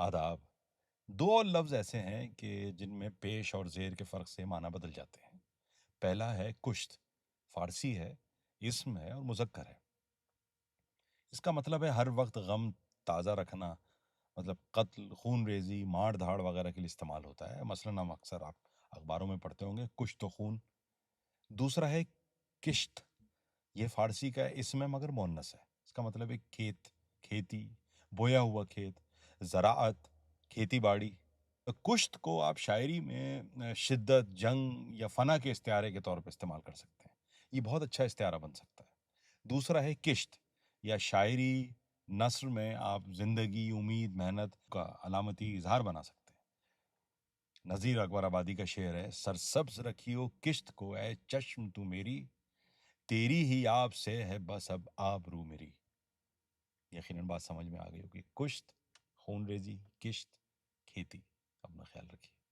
آداب۔ دو اور لفظ ایسے ہیں کہ جن میں پیش اور زیر کے فرق سے معنی بدل جاتے ہیں۔ پہلا ہے کشت، فارسی ہے، اسم ہے اور مذکر ہے۔ اس کا مطلب ہے ہر وقت غم تازہ رکھنا، مطلب قتل، خون ریزی، مار دھاڑ وغیرہ کے لیے استعمال ہوتا ہے۔ مثلاً ہم اکثر آپ اخباروں میں پڑھتے ہوں گے کشت و خون۔ دوسرا ہے کشت، یہ فارسی کا اسم ہے مگر مؤنث ہے۔ اس کا مطلب ہے کھیت، کھیتی، بویا ہوا کھیت، زراعت، کھیتی باڑی۔ کشت کو آپ شاعری میں شدت، جنگ یا فنا کے استعارے کے طور پہ استعمال کر سکتے ہیں۔ یہ بہت اچھا استعارہ بن سکتا ہے۔ دوسرا ہے کشت، یا شاعری نثر میں آپ زندگی، امید، محنت کا علامتی اظہار بنا سکتے ہیں۔ نذیر اکبر آبادی کا شعر ہے، سرسبز رکھیو کشت کو اے چشم تو میری، تیری ہی آب سے ہے بس اب آبرو میری۔ یقیناً بات سمجھ میں آ گئی ہوگی۔ کشت، خون ریزی، کشت، کھیتی۔ اپنا خیال رکھیے۔